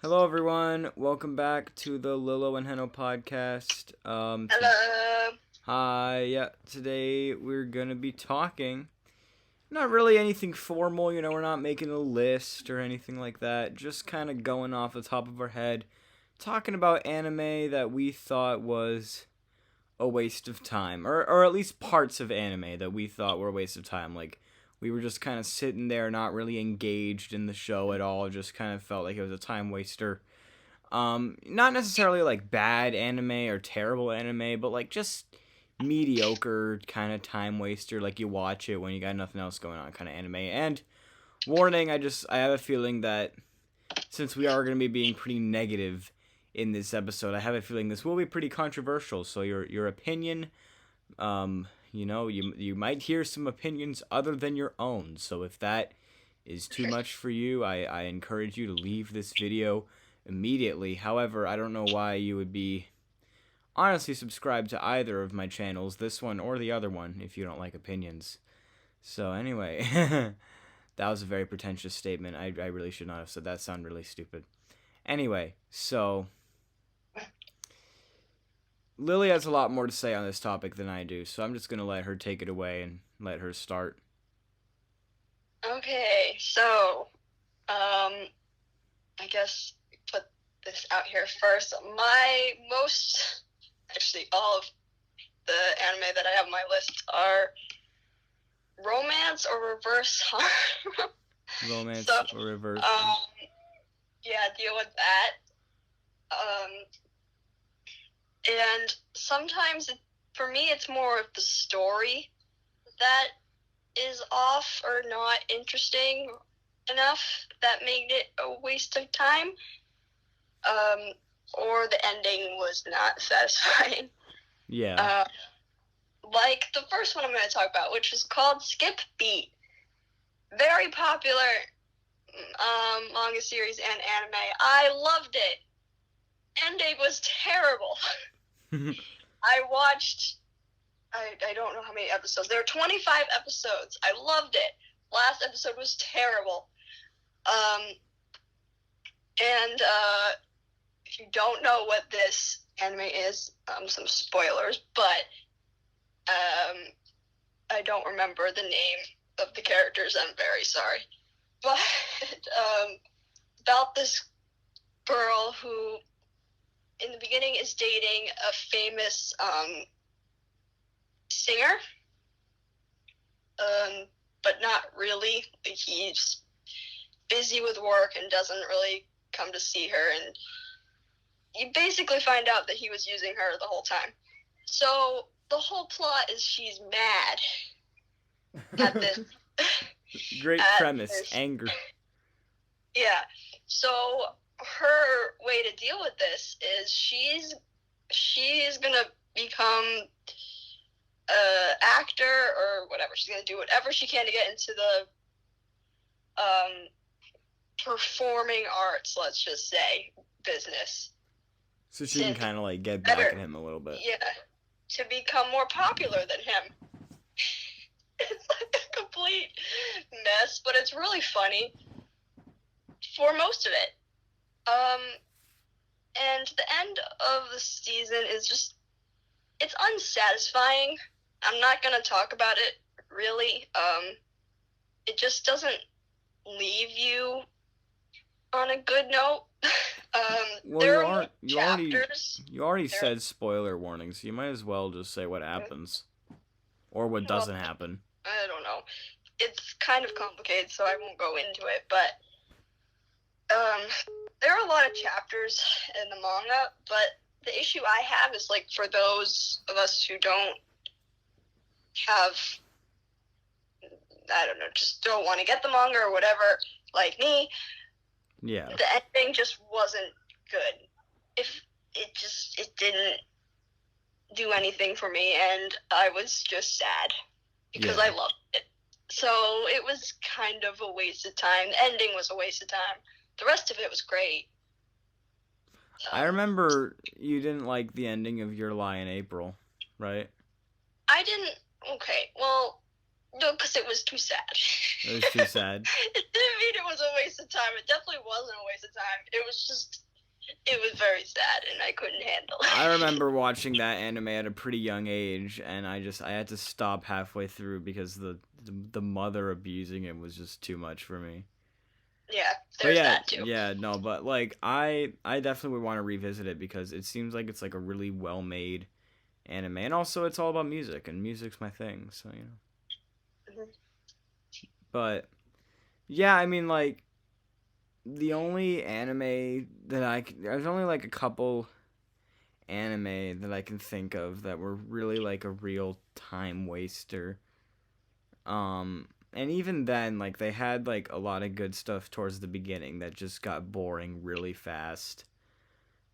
Hello, everyone. Welcome back to the Lilo Heno podcast. Hello. Hi. Yeah, today we're gonna be talking. Not really anything formal, we're not making a list or anything like that. Just kind of going off the top of our head, talking about anime that we thought was a waste of time, or at least parts of anime that we thought were a waste of time. Like, we were just kind of sitting there, not really engaged in the show at all, just kind of felt like it was a time waster. Not necessarily like bad anime or terrible anime, but like just mediocre kind of time waster. Like, you watch it when you got nothing else going on, kind of anime. And warning, I have a feeling that since we are going to be being pretty negative in this episode, I have a feeling this will be pretty controversial. So your opinion, you might hear some opinions other than your own. So if that is too much for you, I encourage you to leave this video immediately. However, I don't know why you would be honestly subscribed to either of my channels, this one or the other one, if you don't like opinions. So anyway, that was a very pretentious statement. I really should not have said that. Sound really stupid. Anyway, so Lily has a lot more to say on this topic than I do, so I'm just gonna let her take it away and let her start. Okay, so, I guess put this out here first. Actually, all of the anime that I have on my list are romance or reverse harm. Romance So, or reverse? yeah, deal with that. And sometimes, for me, it's more of the story that is off or not interesting enough that made it a waste of time, or the ending was not satisfying. Yeah. Like the first one I'm going to talk about, which is called Skip Beat. Very popular manga series and anime. I loved it. Ending was terrible. I watched, I don't know how many episodes. There were 25 episodes. I loved it. Last episode was terrible. And if you don't know what this anime is, some spoilers, but I don't remember the name of the characters. I'm very sorry. But about this girl who, in the beginning, is dating a famous singer, but not really. He's busy with work and doesn't really come to see her, and you basically find out that he was using her the whole time. So the whole plot is she's mad at this. Great premise, anger. Yeah. So her way to deal with this is she's gonna become an actor or whatever. She's gonna do whatever she can to get into the performing arts, let's just say, business. So she can kind of like get back at him a little bit. Yeah, to become more popular than him. It's like a complete mess, but it's really funny for most of it. And the end of the season is just, it's unsatisfying. I'm not gonna talk about it, really. It just doesn't leave you on a good note. Well, you already said spoiler warnings. You might as well just say what happens. Or what doesn't happen. I don't know. It's kind of complicated, so I won't go into it, but there are a lot of chapters in the manga, but the issue I have is, like, for those of us who don't have, I don't know, just don't want to get the manga or whatever, like me, yeah, the ending just wasn't good. It didn't do anything for me, and I was just sad because I loved it. So it was kind of a waste of time. The ending was a waste of time. The rest of it was great. I remember you didn't like the ending of Your Lie in April, right? I didn't. Okay, well, No, because it was too sad. It was too sad. It didn't mean it was a waste of time. It definitely wasn't a waste of time. It was just, it was very sad, and I couldn't handle it. I remember watching that anime at a pretty young age, and I had to stop halfway through because the mother abusing it was just too much for me. Yeah, there's that too. Yeah, no, but like I definitely would want to revisit it because it seems like it's like a really well made anime, and also it's all about music, and music's my thing, so you know. Mhm. But yeah, I mean, like the only anime that there's only like a couple anime that I can think of that were really like a real time waster. And even then, like they had like a lot of good stuff towards the beginning that just got boring really fast.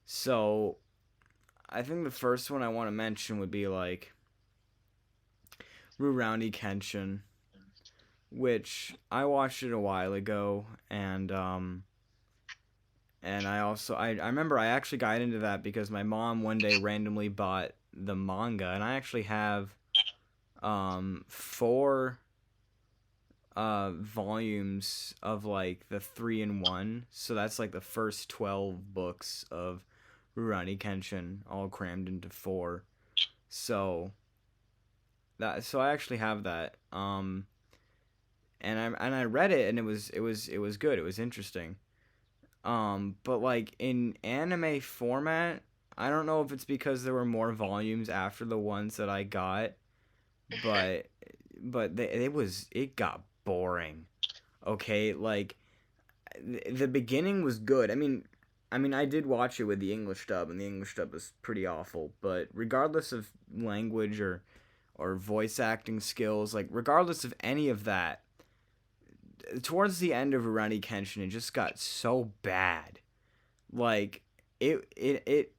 So I think the first one I want to mention would be like Roundy Kenshin, which I watched it a while ago, and I remember I actually got into that because my mom one day randomly bought the manga, and I actually have four volumes of like the 3-in-1, so that's like the first 12 books of Rurouni Kenshin all crammed into four. So I actually have that. And I read it, and it was good. It was interesting. But like in anime format, I don't know if it's because there were more volumes after the ones that I got, but it got boring. Okay, like the beginning was good. I mean I did watch it with the English dub, and the English dub was pretty awful, but regardless of language or voice acting skills, like regardless of any of that, towards the end of Rurouni Kenshin, it just got so bad. Like it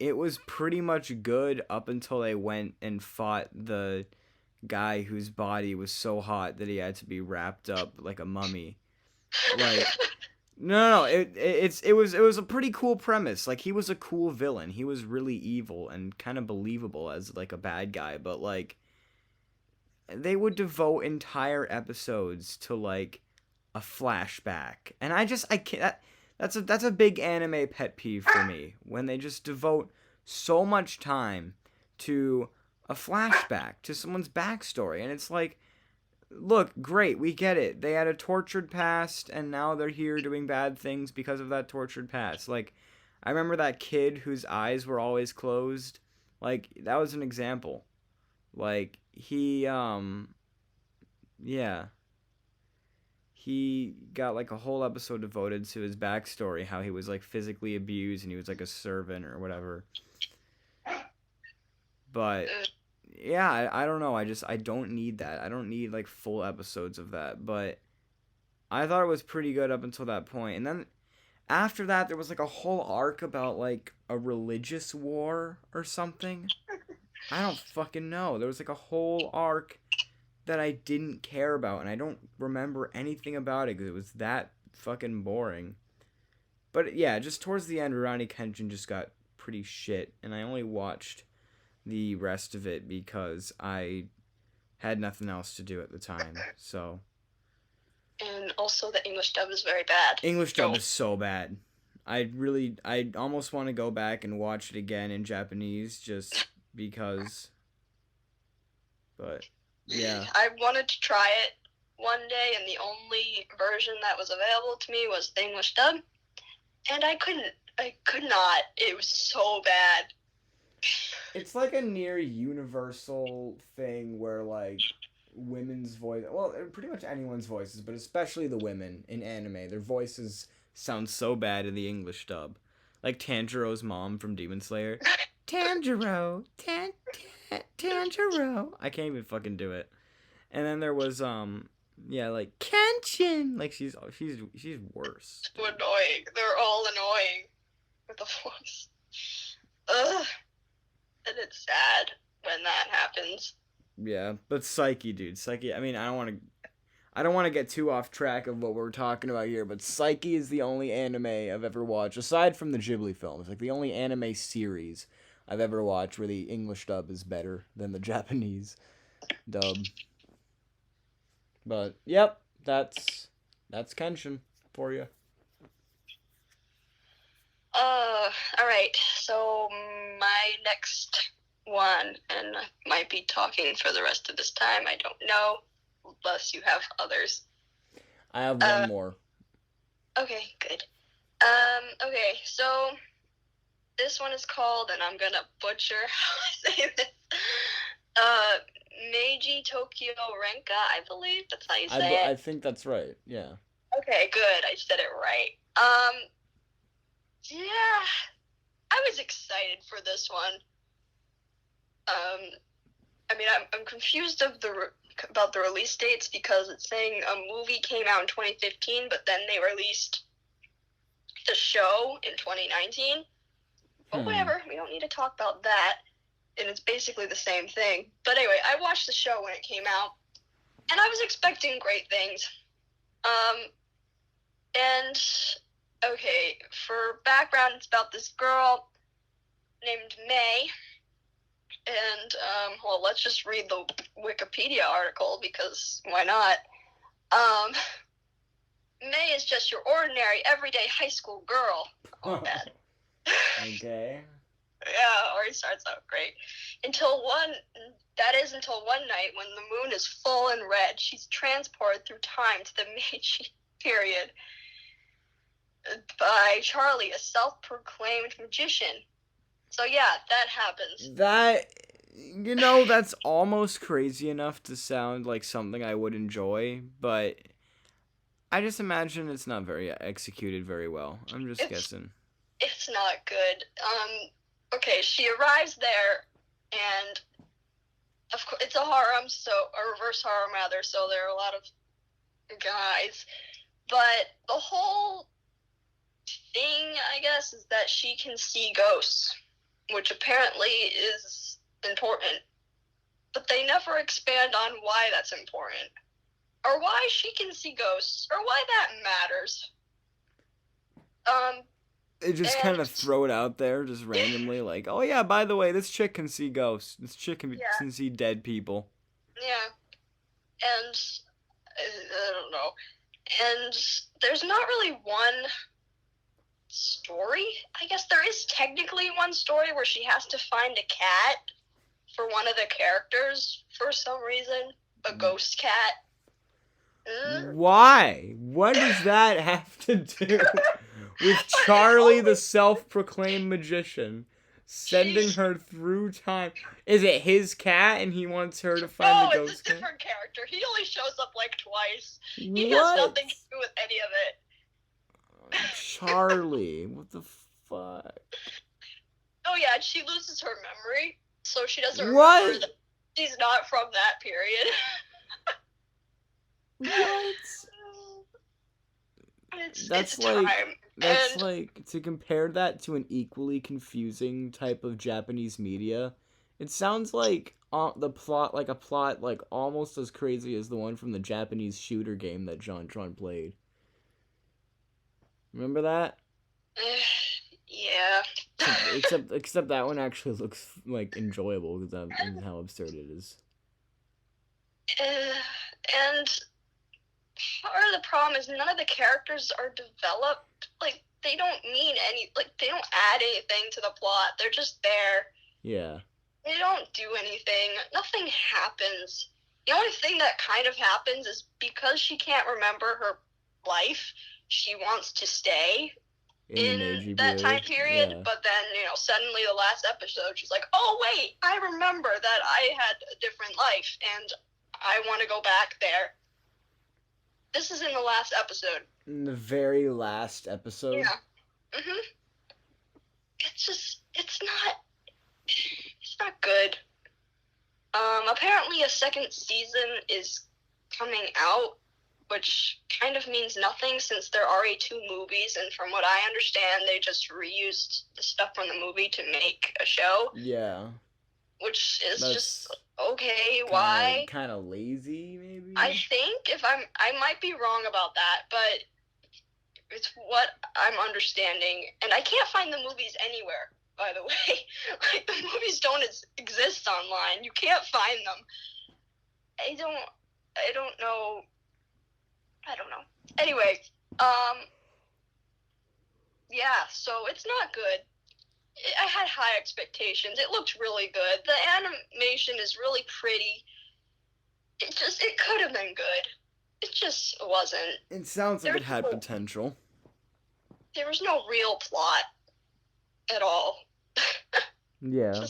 was pretty much good up until they went and fought the guy whose body was so hot that he had to be wrapped up like a mummy. Like no, it was a pretty cool premise. Like he was a cool villain. He was really evil and kind of believable as like a bad guy, but like they would devote entire episodes to like a flashback, and I can't. That's a big anime pet peeve for me when they just devote so much time to a flashback to someone's backstory, and it's like, look, great, we get it. They had a tortured past, and now they're here doing bad things because of that tortured past. Like, I remember that kid whose eyes were always closed. Like, that was an example. Like, yeah. He got like a whole episode devoted to his backstory, how he was like physically abused and he was like a servant or whatever. But yeah, I don't know. I don't need that. I don't need like full episodes of that. But I thought it was pretty good up until that point. And then after that, there was like a whole arc about like a religious war or something. I don't fucking know. There was like a whole arc that I didn't care about, and I don't remember anything about it because it was that fucking boring. But yeah, just towards the end, Rurouni Kenshin just got pretty shit, and I only watched the rest of it because I had nothing else to do at the time. So. And also, the English dub is very bad. English dub is so bad. I almost want to go back and watch it again in Japanese just because. But. Yeah. I wanted to try it one day, and the only version that was available to me was the English dub, and I could not. It was so bad. It's like a near universal thing where like women's voice, well, pretty much anyone's voices, but especially the women in anime, their voices sound so bad in the English dub. Like Tanjiro's mom from Demon Slayer. Tanjiro, Tanjiro. I can't even fucking do it. And then there was like Kenshin. Like she's worse. So annoying. They're all annoying with the voice. Ugh. And it's sad when that happens. Yeah, but Psyche, dude. Psyche. I mean, I don't want to get too off track of what we're talking about here, but Psyche is the only anime I've ever watched aside from the Ghibli films. Like the only anime series I've ever watched where the English dub is better than the Japanese dub. But yep, that's Kenshin for you. All right. So my next one, and I might be talking for the rest of this time. I don't know, unless you have others. I have one more. Okay, good. Okay, so this one is called, and I'm gonna butcher how I say this. Meiji Tokyo Renka, I believe that's how you say it. I think that's right. Yeah. Okay, good. I said it right. Yeah, I was excited for this one. I mean, I'm confused about the release dates because it's saying a movie came out in 2015, but then they released the show in 2019. But whatever, we don't need to talk about that. And it's basically the same thing. But anyway, I watched the show when it came out, and I was expecting great things. And okay, for background, it's about this girl named May. And well, let's just read the Wikipedia article because why not? May is just your ordinary, everyday high school girl. Oh, bad. Okay. Yeah, already starts out great. Until one night when the moon is full and red, she's transported through time to the Meiji period by Charlie, a self-proclaimed magician. So yeah, that happens. That's almost crazy enough to sound like something I would enjoy, but I just imagine it's not very executed very well. I'm just guessing. It's not good. Okay, she arrives there, and of course it's a harem, a reverse harem rather. So there are a lot of guys, but the whole thing, I guess, is that she can see ghosts, which apparently is important. But they never expand on why that's important, or why she can see ghosts, or why that matters. They just kind of throw it out there, just randomly, like, oh yeah, by the way, this chick can see ghosts. This chick can see dead people. Yeah. And, I don't know. And there's not really one story. I guess there is technically one story where she has to find a cat for one of the characters for some reason. A ghost cat. Why? What does that have to do with Charlie, the self-proclaimed magician, sending her through time? Is it his cat and he wants her to find the ghost cat? No, it's a different character. He only shows up like twice. He has nothing to do with any of it. Charlie, what the fuck? Oh yeah, she loses her memory, so she doesn't remember that she's not from that period. What? That's like to compare that to an equally confusing type of Japanese media. It sounds like the plot, like a plot, like almost as crazy as the one from the Japanese shooter game that John played. Remember that? Yeah. Except that one actually looks like enjoyable because of how absurd it is. And part of the problem is none of the characters are developed. Like, they don't mean they don't add anything to the plot. They're just there. Yeah. They don't do anything. Nothing happens. The only thing that kind of happens is because she can't remember her life, she wants to stay in that time period. Yeah. But then, suddenly the last episode, she's like, oh, wait, I remember that I had a different life, and I want to go back there. This is in the last episode. In the very last episode? Yeah. Mhm. It's not good. Apparently a second season is coming out, which kind of means nothing since there are already 2 movies, and from what I understand, they just reused the stuff from the movie to make a show. Yeah. Which is just okay. Why? Kind of lazy, maybe. I think I might be wrong about that, but it's what I'm understanding, and I can't find the movies anywhere. By the way, like the movies don't exist online. You can't find them. I don't know I don't know. Anyway, um, yeah, so it's not good. I had high expectations. It looked really good. The animation is really pretty. It could have been good. It just wasn't. It sounds like it had potential. There was no real plot at all. Yeah.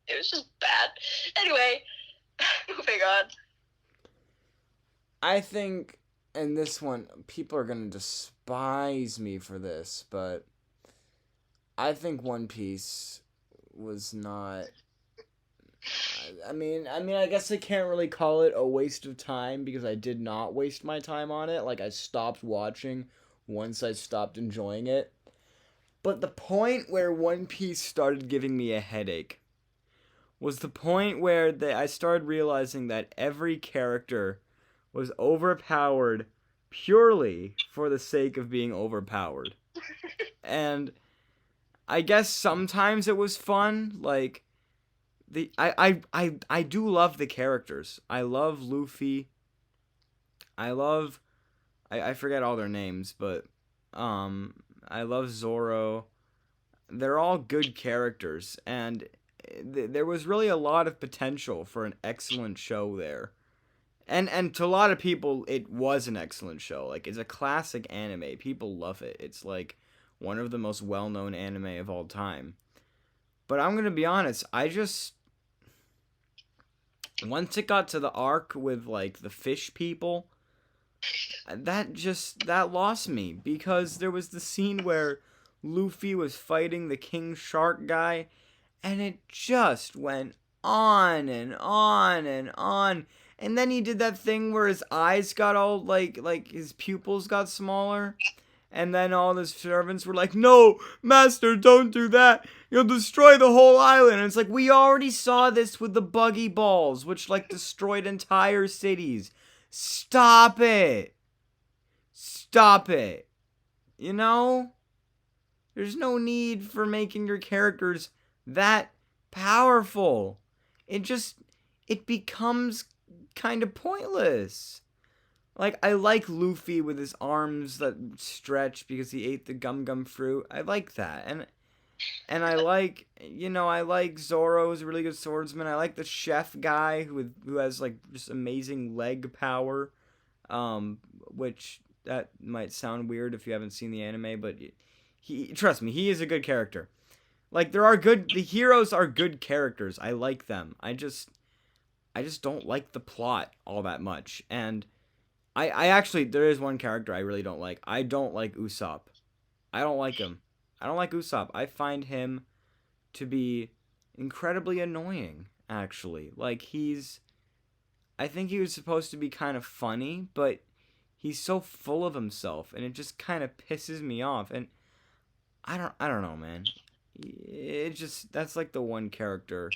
It was just bad. Anyway, moving on. I think, and this one, people are gonna despise me for this, but I think One Piece was not. I guess I can't really call it a waste of time because I did not waste my time on it. Like, I stopped watching once I stopped enjoying it. But the point where One Piece started giving me a headache was the point where I started realizing that every character was overpowered purely for the sake of being overpowered. And I guess sometimes it was fun, like I do love the characters. I love Luffy. I forget all their names, but I love Zoro. They're all good characters, and there was really a lot of potential for an excellent show there. And to a lot of people, it was an excellent show. Like, it's a classic anime. People love it. It's like one of the most well-known anime of all time. But I'm gonna be honest, I just once it got to the arc with like the fish people, that lost me because there was the scene where Luffy was fighting the King Shark guy, and it just went on and on and on. And then he did that thing where his eyes got all like his pupils got smaller. And then all the servants were like, "No, master, don't do that. You'll destroy the whole island." And it's like, we already saw this with the buggy balls, which like destroyed entire cities. Stop it. Stop it. You know? There's no need for making your characters that powerful. It becomes kind of pointless. Like, I like Luffy with his arms that stretch because he ate the gum gum fruit. I like that. And I like Zoro, who's a really good swordsman. I like the chef guy who has like just amazing leg power. Which that might sound weird if you haven't seen the anime, but trust me, he is a good character. Like, the heroes are good characters. I like them. I just don't like the plot all that much. And I actually, there is one character I really don't like. I don't like Usopp. I don't like him. I don't like Usopp. I find him to be incredibly annoying, actually. Like, I think he was supposed to be kind of funny, but he's so full of himself, and it just kind of pisses me off. And I don't know, man. That's like the one character,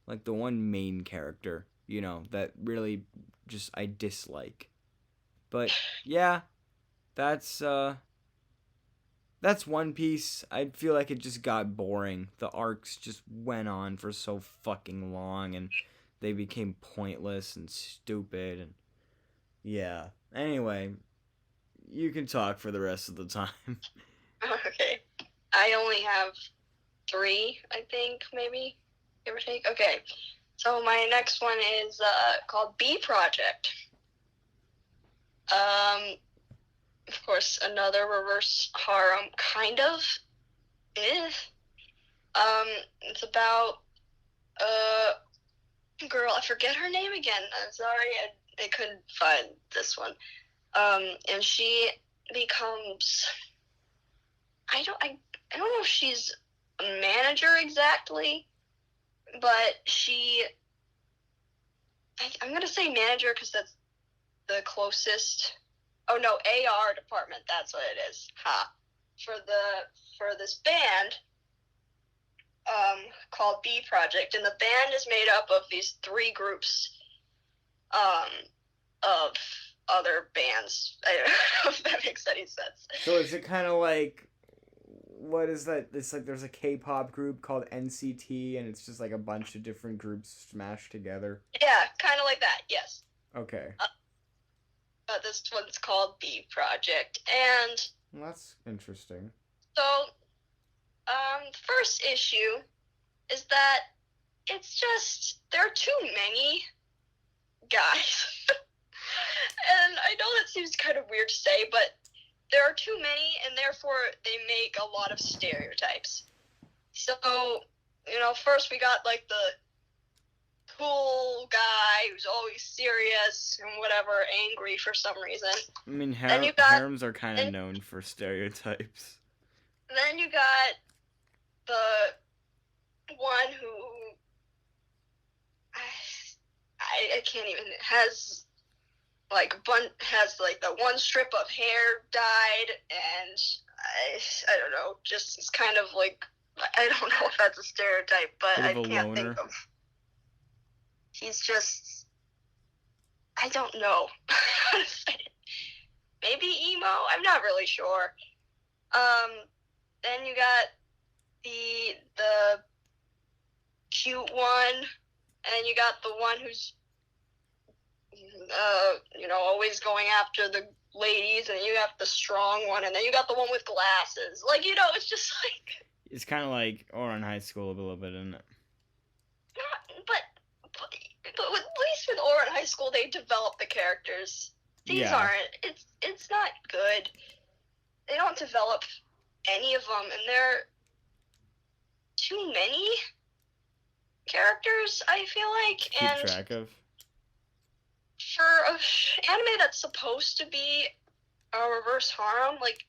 like the one main character, that really just I dislike. But yeah, that's One Piece. I feel like it just got boring. The arcs just went on for so fucking long, and they became pointless and stupid. And yeah. Anyway, you can talk for the rest of the time. Okay. I only have 3, I think, maybe, give or take. Okay. So my next one is called B Project. Of course, another reverse harem, kind of. It's about a girl. I forget her name again. I'm sorry, I couldn't find this one. And she becomes. I don't know if she's a manager exactly, but I'm gonna say manager because that's the closest. Oh no, AR department. That's what it is. For this band, called B Project, and the band is made up of these 3 groups, of other bands. I don't know if that makes any sense. So is it kind of like, what is that? It's like there's a K-pop group called NCT, and it's just like a bunch of different groups smashed together. Yeah, kind of like that. Yes. Okay. This one's called B Project. And Well, that's interesting. so, the first issue is that it's just, there are too many guys. And I know that seems kind of weird to say, but there are too many, and therefore they make a lot of stereotypes. So, first we got, like, the cool guy who's always serious and whatever, angry for some reason. I mean, Then you got- harems are kind of known for stereotypes. Then you got the one who I can't even has the one strip of hair dyed, and I don't know, just it's kind of like, I don't know if that's a stereotype, but Bit I of a can't loner. think of. He's just, I don't know how to say it. Maybe emo. I'm not really sure. Then you got the cute one, and you got the one who's always going after the ladies, and you have the strong one, and then you got the one with glasses. Like, it's just like, It's kind of like Oran High School a little bit, isn't it? but at least with Oran High School, they develop the characters. These aren't. It's not good. They don't develop any of them, and there are too many characters, I feel like. Keep track of. For an anime that's supposed to be a reverse harem, like,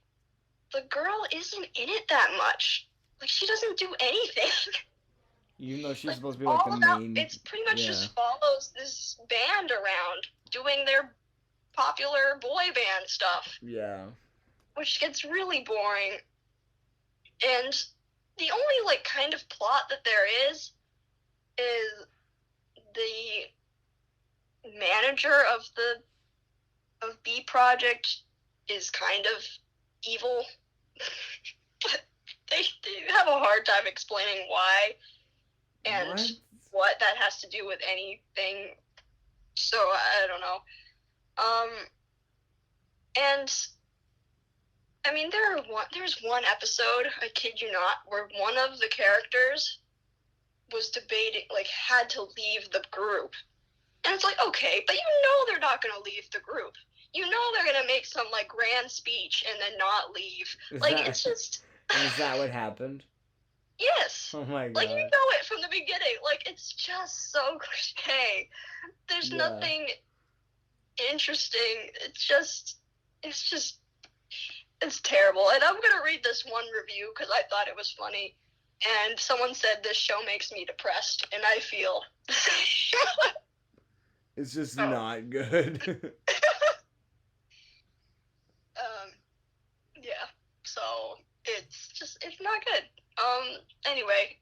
the girl isn't in it that much. Like, she doesn't do anything. Even though she's Like, supposed to be like the main. It's pretty much just follows this band around doing their popular boy band stuff. Yeah. Which gets really boring. And the only, like, kind of plot that there is the manager of B Project is kind of evil. they have a hard time explaining why and what that has to do with anything. So I don't know. And I mean, there's one episode, I kid you not, where one of the characters was debating, like, had to leave the group. And it's like, okay, but they're not going to leave the group. They're going to make some, like, grand speech and then not leave. It's just... Is that what happened? Yes. Oh my god. Like, it from the beginning. Like, it's just so cliche. There's nothing interesting. It's terrible. And I'm going to read this one review because I thought it was funny. And someone said, this show makes me depressed. And I feel the same. It's just not good. Yeah. So it's not good. Anyway,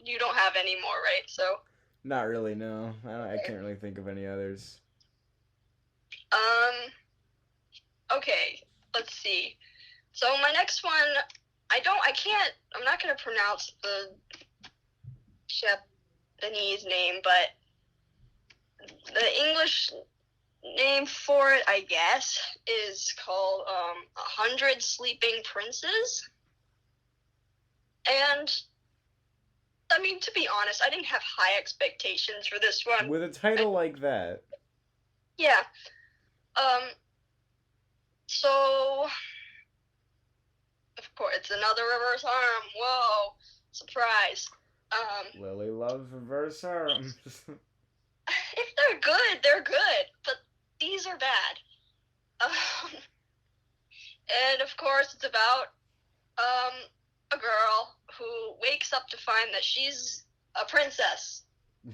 you don't have any more, right? So. Not really, no. I can't really think of any others. Okay. Let's see. So my next one, I'm not gonna pronounce the Japanese name, but the English name for it, I guess, is called 100 Sleeping Princes. And, I mean, to be honest, I didn't have high expectations for this one. With a title like that. Yeah. So, of course, it's another reverse harem. Whoa. Surprise. Lily loves reverse harems. If they're good, they're good. But these are bad. And of course, it's about a girl who wakes up to find that she's a princess.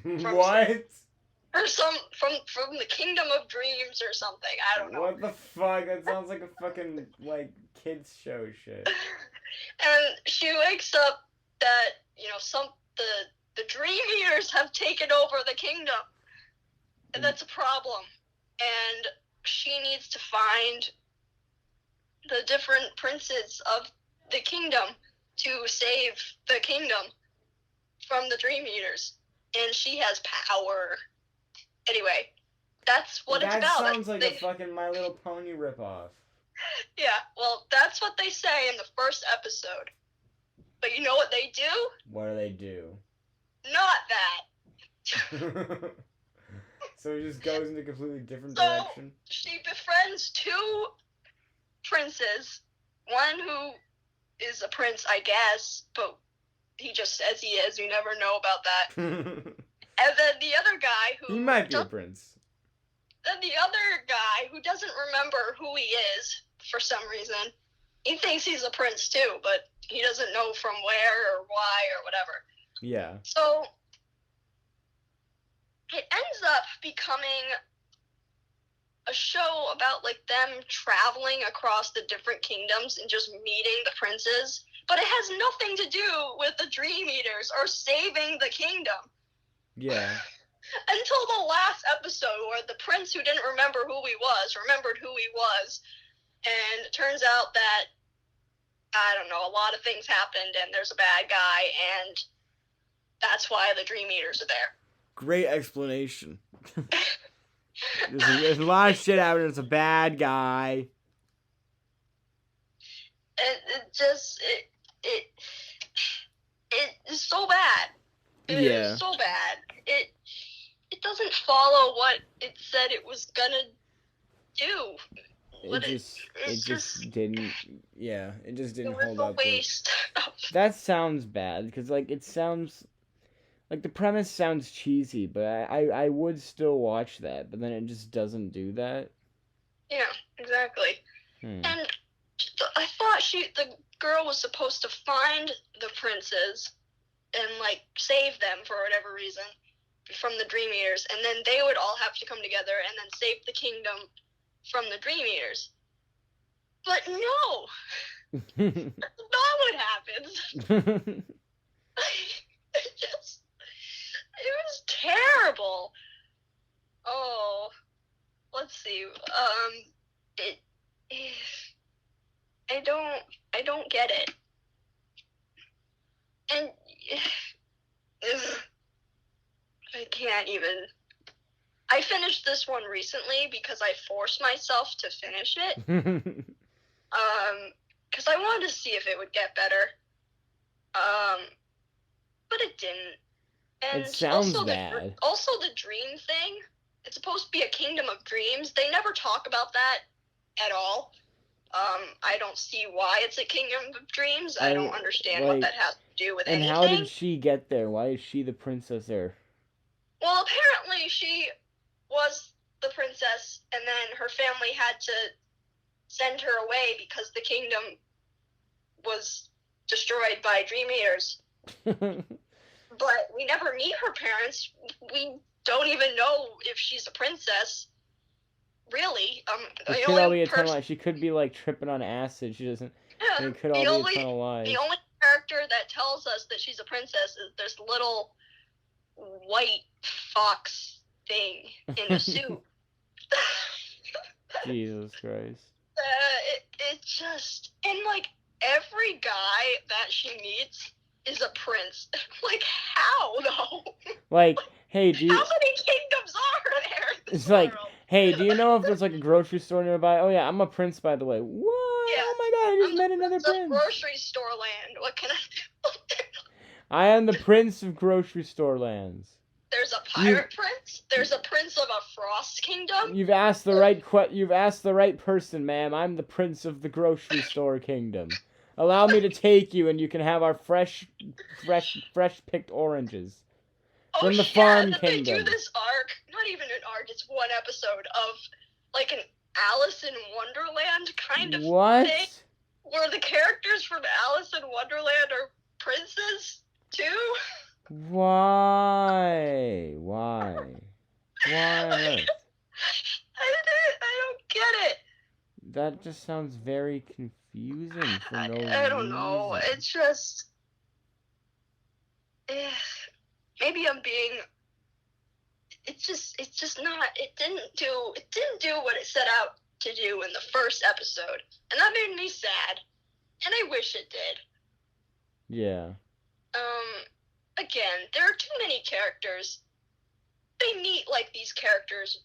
What? Or from the Kingdom of Dreams or something. I don't know. What the fuck? That sounds like a fucking, like, kids show shit. And she wakes up that, the Dream Eaters have taken over the kingdom. And that's a problem. And she needs to find the different princes of the kingdom to save the kingdom from the Dream Eaters. And she has power. Anyway, That's what it's That about. sounds like a fucking My Little Pony ripoff. Yeah, well, that's what they say in the first episode. But you know what they do? What do they do? Not that. So it just goes in a completely different So direction? she befriends two princes. One who is a prince, I guess, but he just says he is. You never know about that. And then the other guy who... He might be a prince. Then the other guy who doesn't remember who he is for some reason. He thinks he's a prince too, but he doesn't know from where or why or whatever. Yeah. So it ends up becoming a show about like them traveling across the different kingdoms and just meeting the princes, but it has nothing to do with the Dream Eaters or saving the kingdom. Yeah. Until the last episode where the prince who didn't remember who he was remembered who he was, and it turns out that, I don't know, a lot of things happened and there's a bad guy, and that's why the Dream Eaters are there. Great explanation. There's a lot of shit happening. It's a bad guy. It is so bad. It is so bad. It doesn't follow what it said it was gonna do. It just didn't hold up. Waste. That sounds bad, because like it sounds like the premise sounds cheesy, but I would still watch that, but then it just doesn't do that. Yeah, exactly. And I thought the girl was supposed to find the princes and like save them for whatever reason from the Dream Eaters, and then they would all have to come together and then save the kingdom from the Dream Eaters. But no! That's not what happens. It was terrible. Oh, let's see. I don't get it. And I can't even. I finished this one recently because I forced myself to finish it. Because I wanted to see if it would get better. But it didn't. And it sounds also bad. Also the dream thing. It's supposed to be a kingdom of dreams. They never talk about that at all. I don't see why it's a kingdom of dreams. I don't understand what that has to do with anything. And how did she get there? Why is she the princess there? Well, apparently she was the princess, and then her family had to send her away because the kingdom was destroyed by Dream Eaters. But we never meet her parents. We don't even know if she's a princess. Really. It could all be eternal. She could be like tripping on acid. She doesn't. Yeah, it could all be eternal lies. The only character that tells us that she's a princess is this little white fox thing in a suit. Jesus Christ. It just, and like every guy that she meets is a prince. Like, how though? Like, hey, do you? How many kingdoms are there in this It's like, world? hey, do you know if there's like a grocery store nearby? Oh yeah, I'm a prince, by the way. What? Yeah. Oh my god, I just met another prince. Grocery store land. What can I do? I am the prince of grocery store lands. There's a pirate prince. There's a prince of a frost kingdom. You've asked the right person, ma'am. I'm the prince of the grocery store kingdom. Allow me to take you, and you can have our fresh picked oranges from the farm kingdom. They do this arc, not even an arc. It's one episode of like an Alice in Wonderland kind of thing, where the characters from Alice in Wonderland are princes too. Why? Why on earth? I don't get it. That just sounds very confusing for no reason. I don't know. It's just... maybe I'm being... It's just not... It didn't do what it set out to do in the first episode. And that made me sad. And I wish it did. Yeah. Again, there are too many characters. They meet, like, these characters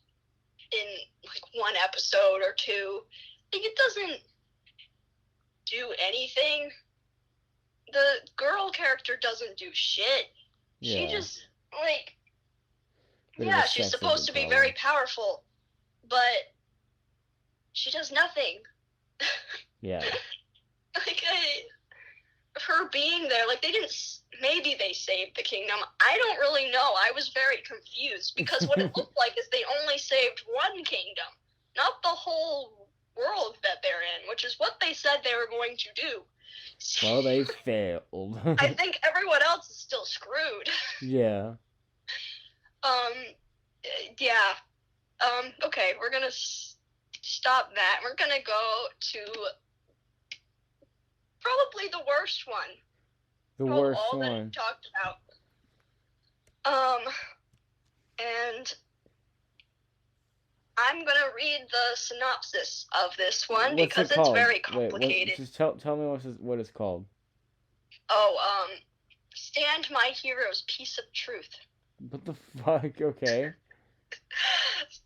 in like one episode or two. Like, it doesn't do anything. The girl character doesn't do shit. Yeah. She just, like, Bit of yeah, a she's sexism supposed to be problem. very powerful, but she does nothing. Yeah. Like, her being there, like, maybe they saved the kingdom. I don't really know. I was very confused, because what it looked like is they only saved one kingdom, not the whole world that they're in, which is what they said they were going to do. Well, they failed. I think everyone else is still screwed. Yeah. Yeah. Okay, we're gonna stop that. We're gonna go to probably the worst one. The Probably worst all that one. we talked about. And I'm gonna read the synopsis of this one because it's very complicated. Wait, just tell me what it's called. Oh, Stand My Hero's Piece of Truth. What the fuck? Okay.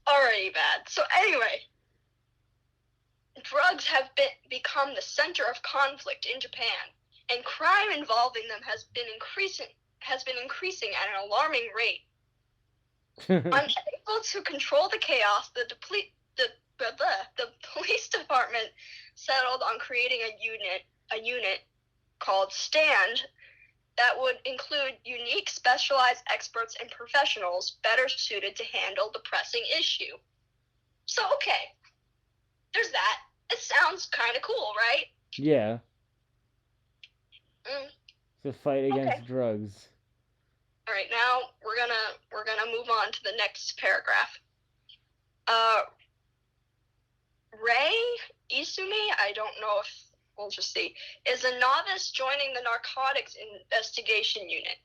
Already bad. So anyway, drugs have become the center of conflict in Japan, and crime involving them has been increasing at an alarming rate. Unable to control the chaos, the police department settled on creating a unit called Stand that would include unique, specialized experts and professionals better suited to handle the pressing issue. So, okay, there's that. It sounds kind of cool, right? Yeah. It's a fight against drugs. All right, now we're gonna move on to the next paragraph. Rei Izumi, I don't know if we'll just see, is a novice joining the narcotics investigation unit,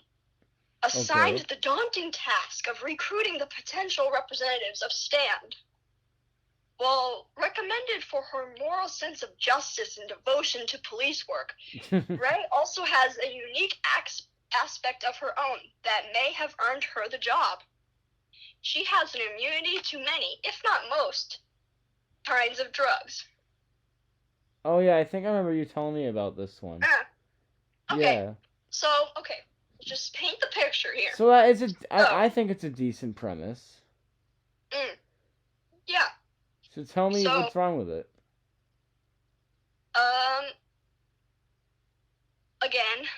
assigned the daunting task of recruiting the potential representatives of Stand. While recommended for her moral sense of justice and devotion to police work, Rei also has a unique aspect of her own that may have earned her the job. She has an immunity to many, if not most, kinds of drugs. Oh yeah, I think I remember you telling me about this one. Okay. Yeah. So, okay, just paint the picture here. So I think it's a decent premise. Yeah. So tell me what's wrong with it. Again,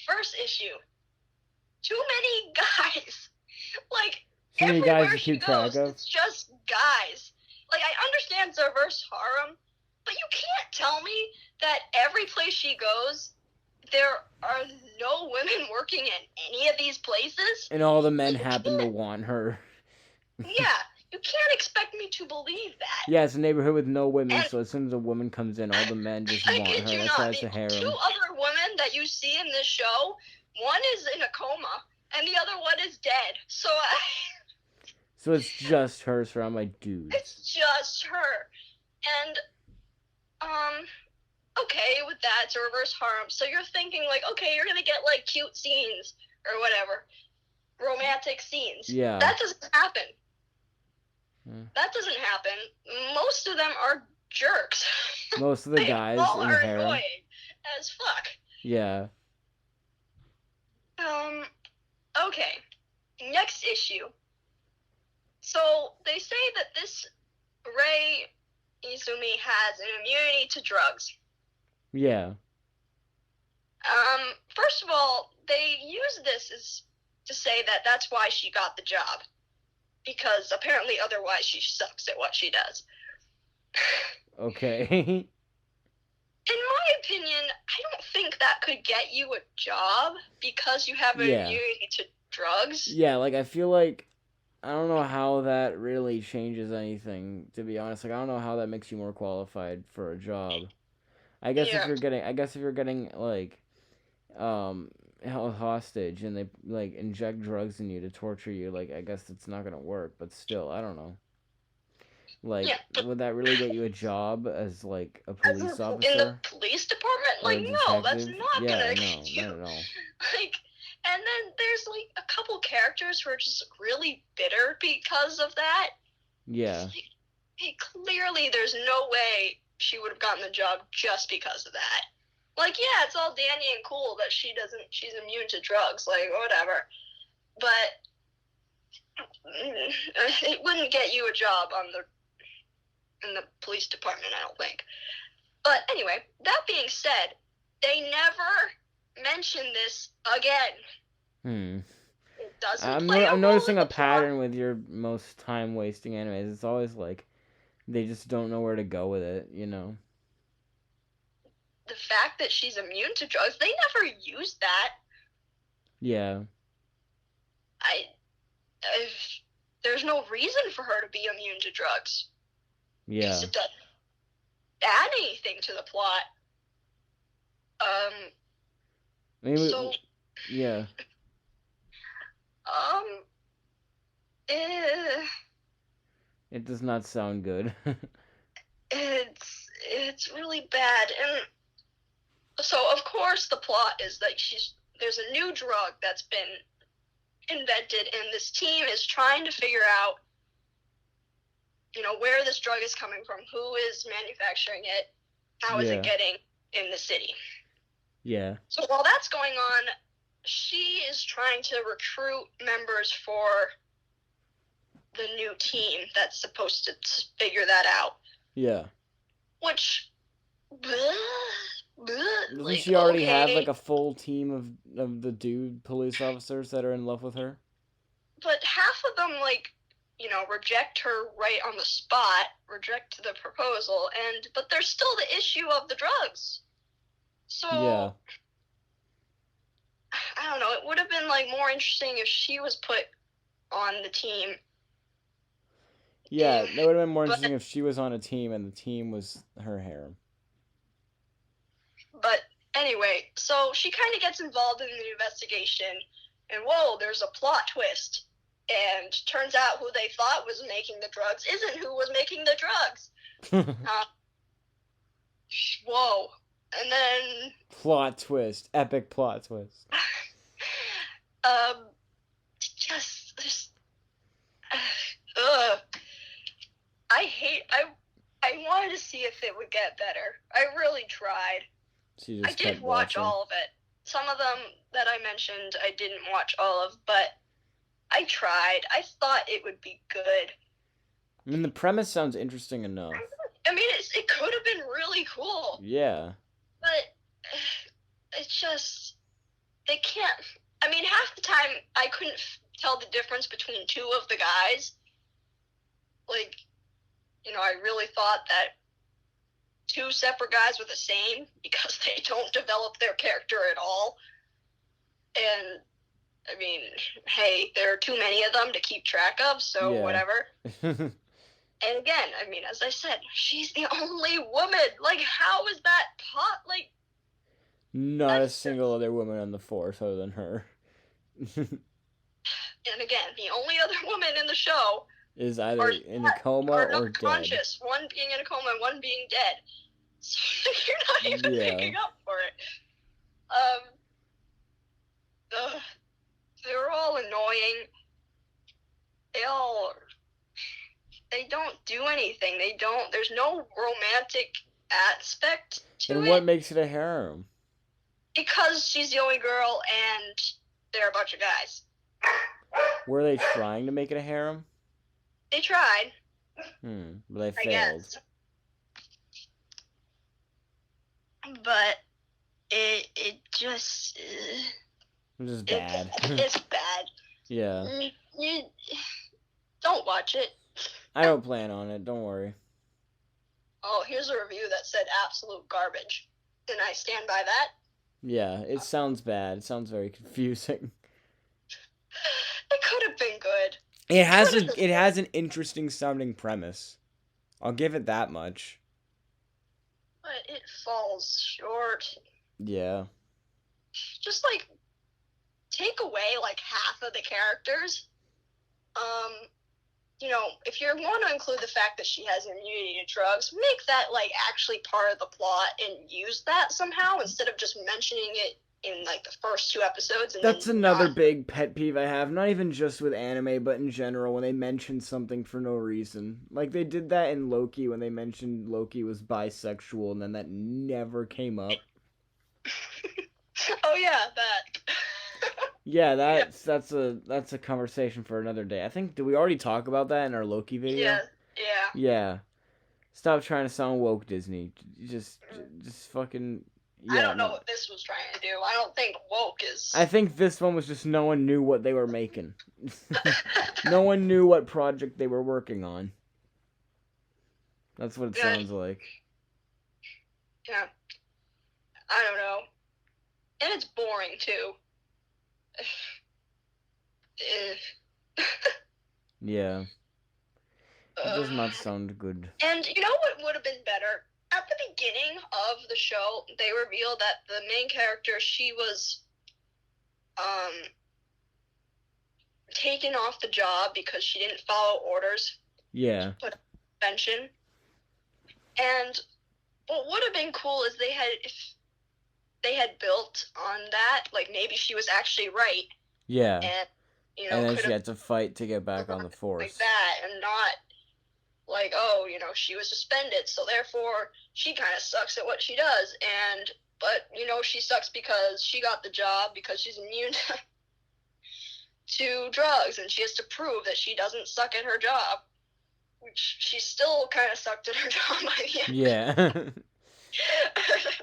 first issue. Too many guys. Like, too many guys to keep track of. It's just guys. Like, I understand it's a reverse harem, but you can't tell me that every place she goes, there are no women working in any of these places. And all the men happen to want her. Yeah, you can't expect me to believe that. Yeah, it's a neighborhood with no women, so as soon as a woman comes in, all the men just want her. That's why it's a harem. 2 other women that you see in this show, one is in a coma, and the other one is dead. So it's just her surrounded by dudes. It's just her. And, okay, with that, it's a reverse harem. So you're thinking, like, okay, you're gonna get, like, cute scenes, or whatever. Romantic scenes. Yeah. That doesn't happen. That doesn't happen. Most of them are jerks. Most of the guys all in are harem. annoying as fuck. Yeah. Okay. Next issue. So, they say that this Rei Izumi has an immunity to drugs. Yeah. First of all, they use this as to say that that's why she got the job. Because apparently otherwise she sucks at what she does. Okay. In my opinion, I don't think that could get you a job because you have an immunity to drugs. Yeah, like, I feel like, I don't know how that really changes anything, to be honest. Like, I don't know how that makes you more qualified for a job. I guess if you're getting, like, held hostage and they, like, inject drugs in you to torture you, like, I guess it's not gonna work, but still, I don't know. Like, would that really get you a job as, like, a police officer? In the police department? Like, no, that's not gonna get you. Not at all. Like, and then there's, like, a couple characters who are just really bitter because of that. Yeah. Hey, clearly there's no way she would have gotten the job just because of that. Like, yeah, it's all dandy and cool that she's immune to drugs, like, whatever. But it wouldn't get you a job in the police department, I don't think. But anyway, that being said, they never mention this again. It doesn't play a I'm role noticing in a the plot. pattern with your most time-wasting animes. It's always like they just don't know where to go with it, you know? The fact that she's immune to drugs, they never use that. Yeah. There's no reason for her to be immune to drugs. Yeah. Because it doesn't add anything to the plot. Maybe, So, yeah. It does not sound good. it's really bad. And so, of course, the plot is that there's a new drug that's been invented, and this team is trying to figure out, where this drug is coming from, who is manufacturing it, how is it getting in the city. Yeah. So while that's going on, she is trying to recruit members for the new team that's supposed to figure that out. Yeah. Which, Doesn't she already have like a full team of the dude police officers that are in love with her? But half of them reject her right on the spot, reject the proposal, but there's still the issue of the drugs. So yeah. I don't know, it would have been more interesting if she was put on the team. Yeah, that would have been more interesting if she was on a team and the team was her harem. But anyway, so she kind of gets involved in the investigation, and whoa, there's a plot twist. And turns out who they thought was making the drugs isn't who was making the drugs. Whoa. And then... Plot twist. Epic plot twist. I wanted to see if it would get better. I really tried. I did watch all of it. Some of them that I mentioned I didn't watch all of, but I tried. I thought it would be good. I mean, the premise sounds interesting enough. I mean, it could have been really cool. Yeah. But it's just, they can't. I mean, half the time I couldn't tell the difference between two of the guys. I really thought that two separate guys were the same because they don't develop their character at all. And I mean, hey, there are too many of them to keep track of, so whatever. And again, I mean, as I said, she's the only woman. How is that not a single other woman on the force other than her. And again, the only other woman in the show is either in a coma or unconscious. Dead. One being in a coma and one being dead. So you're not even picking up for it. They're all annoying. They don't do anything. There's no romantic aspect to it. And what makes it a harem? Because she's the only girl and they're a bunch of guys. Were they trying to make it a harem? They tried. But they failed. But it just... It's just bad. It's bad. Yeah. You don't watch it. I don't plan on it. Don't worry. Oh, here's a review that said absolute garbage. And I stand by that. Yeah, it sounds bad. It sounds very confusing. It could have been good. It has an interesting sounding premise. I'll give it that much. But it falls short. Yeah. Just take away half of the characters. If you want to include the fact that she has immunity to drugs, make that actually part of the plot and use that somehow instead of just mentioning it in like the first 2 episodes, and That's then another not. big pet peeve I have, not even just with anime, but in general, when they mention something for no reason. Like, they did that in Loki when they mentioned Loki was bisexual, and then that never came up. Oh yeah, that. Yeah, that's a conversation for another day. I think, did we already talk about that in our Loki video? Yeah, yeah. Yeah. Stop trying to sound woke, Disney. Just fucking. I Yeah, don't know no. what this was trying to do. I don't think woke is. I think this one was just no one knew what they were making. No one knew what project they were working on. That's what it sounds like. Yeah. I don't know. And it's boring too. Yeah. It does not sound good. And you know what would have been better? At the beginning of the show, they revealed that the main character, she was taken off the job because she didn't follow orders. Yeah. Put suspension. And what would have been cool is if they had built on that, like maybe she was actually right. Yeah. And and then she had to fight to get back on the force. Like that, and not like, oh, she was suspended, so therefore she kind of sucks at what she does. But she sucks because she got the job because she's immune to drugs, and she has to prove that she doesn't suck at her job. Which she still kind of sucked at her job by the end. Yeah.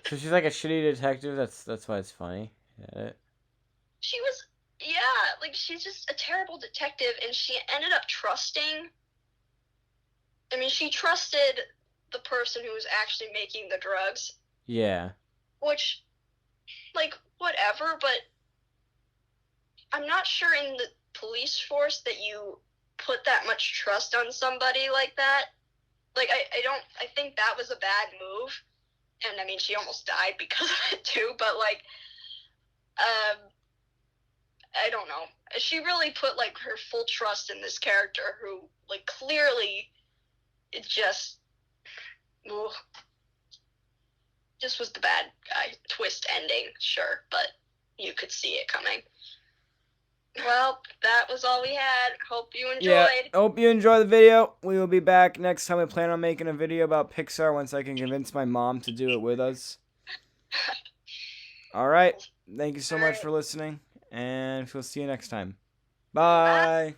So she's like a shitty detective. That's why it's funny. She was, like she's just a terrible detective, and she ended up trusting. I mean, she trusted the person who was actually making the drugs. Yeah. Which, like, whatever, but I'm not sure in the police force that you put that much trust on somebody like that. Like, I think that was a bad move. And, I mean, she almost died because of it, too, but, like, I don't know. She really put, like, her full trust in this character who, like, clearly it just was the bad guy. Twist ending, sure, but you could see it coming. Well, that was all we had. Hope you enjoyed. Yeah, hope you enjoy the video. We will be back next time. We plan on making a video about Pixar once I can convince my mom to do it with us. All right. Thank you so much for listening, and we'll see you next time. Bye.